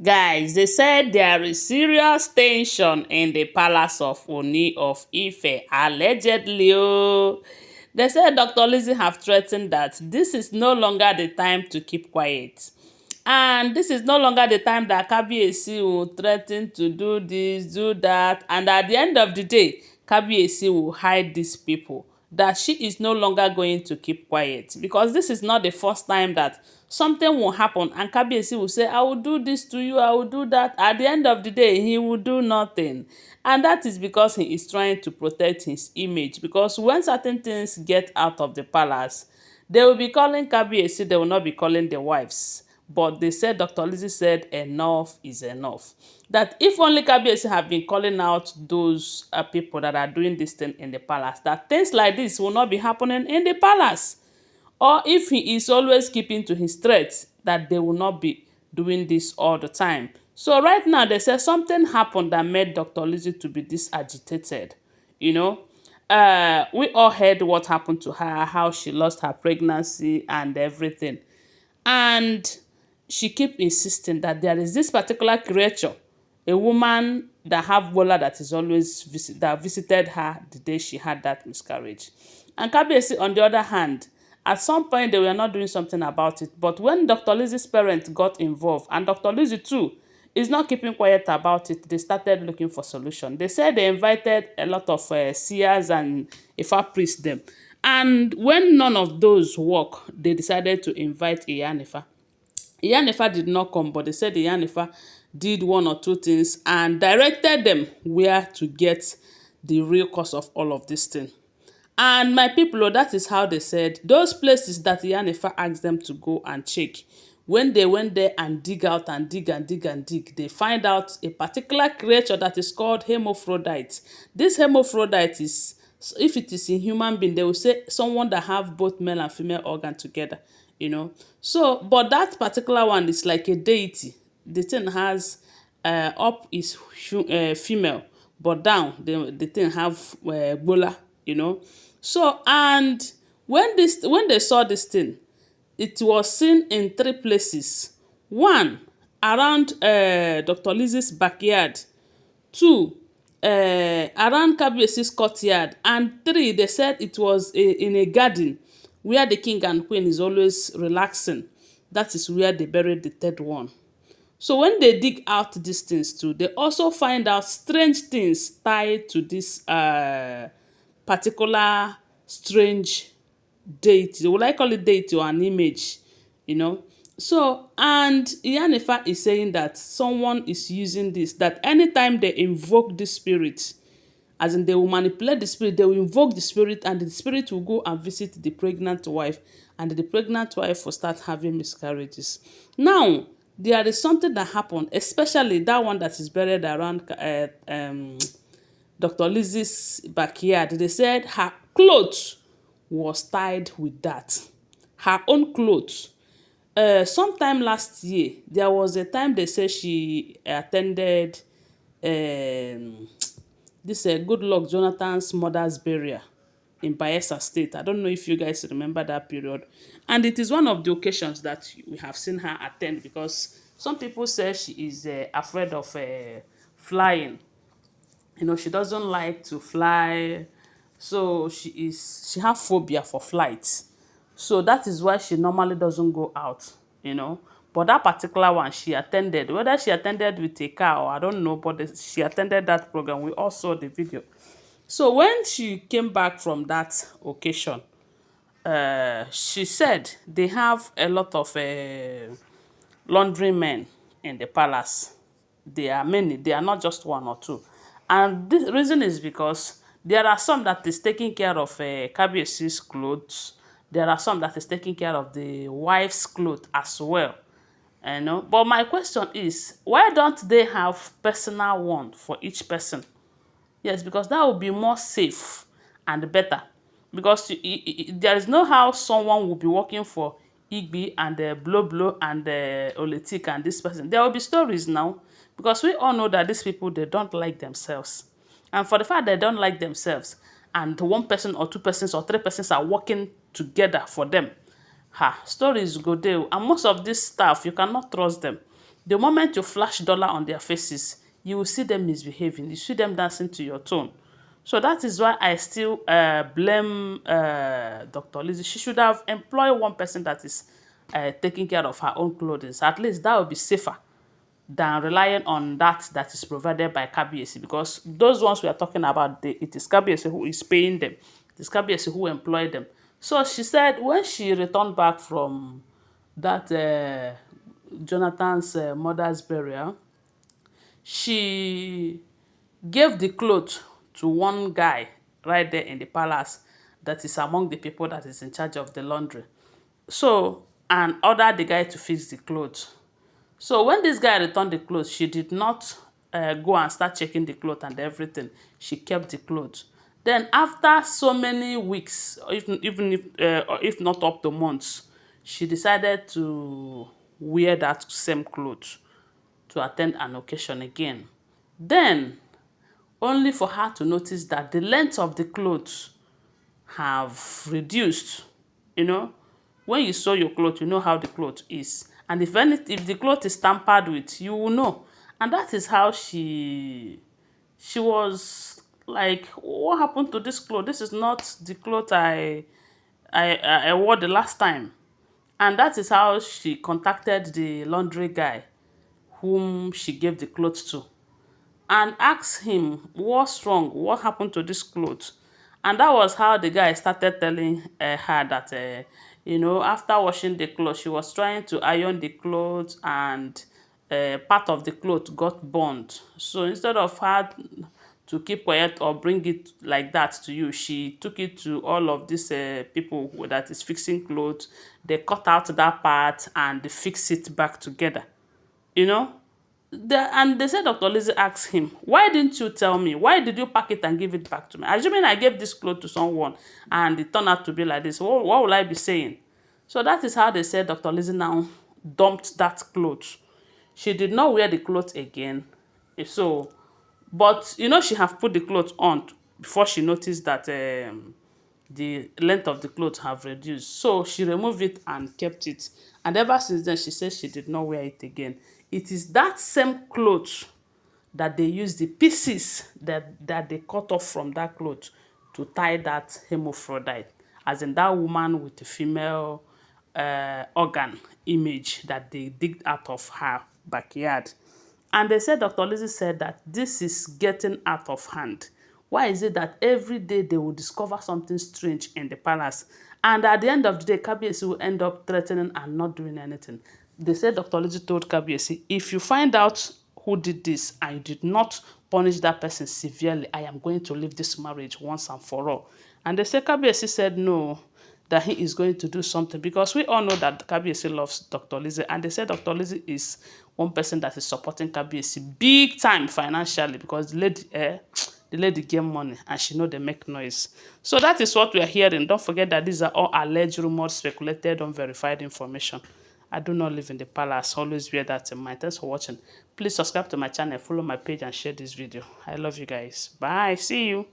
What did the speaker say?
Guys, they said there is serious tension in the palace of Ooni of Ife, allegedly. Oh. They said Dr. Lizzy have threatened that this is no longer the time to keep quiet. And this is no longer the time that kabiyesi will threaten to do this, do that. And at the end of the day, kabiyesi will hide these people. That she is no longer going to keep quiet. Because this is not the first time that something will happen and kabiyesi will say, I will do this to you, I will do that. At the end of the day, he will do nothing. And that is because he is trying to protect his image. Because when certain things get out of the palace, they will be calling kabiyesi, they will not be calling the wives. But they said, Dr. Lizzy said, enough is enough. That if only kabiyesi have been calling out those people that are doing this thing in the palace, that things like this will not be happening in the palace. Or if he is always keeping to his threats, that they will not be doing this all the time. So right now, they say something happened that made Dr. Lizzy to be this agitated. You know, we all heard what happened to her, how she lost her pregnancy and everything. And she keep insisting that there is this particular creature, a woman that have bola that is always that visited her the day she had that miscarriage. And kabiyesi, on the other hand, at some point they were not doing something about it. But when Dr. Lizzy's parents got involved, and Dr. Lizzy too is not keeping quiet about it, they started looking for solution. They said they invited a lot of seers and Ifa priests them. And when none of those work, they decided to invite Iyanifa. Iyanifa did not come, but they said Iyanifa did one or two things and directed them where to get the real cause of all of this thing. And my people, that is how they said those places that Iyanifa asked them to go and check. When they went there and dig out and dig and dig and dig, they find out a particular creature that is called hermaphrodite. This hermaphrodite is, if it is in human being, they will say someone that have both male and female organ together, you know. So, but that particular one is like a deity. The thing has up is female, but down the thing have bola, you know. So, and when they saw this thing, it was seen in three places. One, around Dr. Lizzy's backyard. Two, around kabiyesi's courtyard. And three, they said it was in a garden where the king and queen is always relaxing. That is where they buried the third one. So when they dig out these things too, they also find out strange things tied to this particular strange deity. Would I call it deity or an image? You know. So, and Iyanifa is saying that someone is using this, that anytime they invoke the spirit, as in they will manipulate the spirit, they will invoke the spirit, and the spirit will go and visit the pregnant wife, and the pregnant wife will start having miscarriages. Now, there is something that happened, especially that one that is buried around Dr. Lizzy's backyard. They said her clothes was tied with that. Her own clothes. Sometime last year, there was a time they say she attended this Good Luck Jonathan's mother's burial in Bayelsa State. I don't know if you guys remember that period. And it is one of the occasions that we have seen her attend, because some people say she is afraid of flying. You know, she doesn't like to fly. So she have phobia for flights. So that is why she normally doesn't go out, you know. But that particular one, she attended. Whether she attended with a car or I don't know, but she attended that program. We all saw the video. So when she came back from that occasion, she said they have a lot of laundrymen in the palace. There are many. They are not just one or two. And the reason is because there are some that is taking care of kabiyesi's clothes. There are some that is taking care of the wife's clothes as well. You know? But my question is, why don't they have personal one for each person? Yes, because that would be more safe and better. Because there is no how someone will be working for Igbi and Blow Blow and Oletik and this person. There will be stories now. Because we all know that these people, they don't like themselves. And for the fact they don't like themselves, and one person or two persons or three persons are working together for them, stories go there. And most of this stuff, you cannot trust them. The moment you flash dollar on their faces, you will see them misbehaving. You see them dancing to your tone. So that is why I still blame Dr. Lizzy. She should have employed one person that is taking care of her own clothing. At least that would be safer than relying on that is provided by kabiyesi, because those ones we are talking about, it is kabiyesi who is paying them. It is kabiyesi who employed them. So she said when she returned back from that Jonathan's mother's burial, she gave the cloth to one guy right there in the palace that is among the people that is in charge of the laundry. So, and ordered the guy to fix the clothes. So when this guy returned the clothes, she did not go and start checking the clothes and everything. She kept the clothes. Then after so many weeks, if not up to months, she decided to wear that same clothes to attend an occasion again. Then, only for her to notice that the length of the clothes have reduced. You know, when you sew your cloth, you know how the cloth is. And if the cloth is tampered with, you will know. And that is how she was like, what happened to this cloth? This is not the cloth I wore the last time. And that is how she contacted the laundry guy whom she gave the clothes to, and asked him what's wrong, what happened to this clothes. And that was how the guy started telling her that after washing the clothes, she was trying to iron the clothes, and part of the cloth got burned. So instead of her to keep quiet or bring it like that to you, she took it to all of these people that is fixing clothes. They cut out that part and they fix it back together, you know. And they said Dr. Lizzy asked him, why didn't you tell me? Why did you pack it and give it back to me? Assuming I gave this cloth to someone and it turned out to be like this, what will I be saying? So that is how they said Dr. Lizzy now dumped that cloth. She did not wear the cloth again. So, but she have put the cloth on before she noticed that the length of the clothes have reduced. So she removed it and kept it. And ever since then, she says she did not wear it again. It is that same clothes that they use the pieces that they cut off from that cloth to tie that hermaphrodite, as in that woman with the female organ image that they digged out of her backyard. And they said, Dr. Lizzy said that this is getting out of hand. Why is it that every day they will discover something strange in the palace? And at the end of the day, kabiyesi will end up threatening and not doing anything. They said Dr. Lizzy told kabiyesi, if you find out who did this and you did not punish that person severely, I am going to leave this marriage once and for all. And they said kabiyesi said no, that he is going to do something, because we all know that kabiyesi loves Dr. Lizzy, and they said Dr. Lizzy is one person that is supporting kabiyesi big time financially, because the lady get money and she know they make noise. So that is what we are hearing. Don't forget that these are all alleged rumors, speculated, unverified information. I do not live in the palace. Always bear that in mind. Thanks for watching. Please subscribe to my channel, follow my page, and share this video. I love you guys. Bye. See you.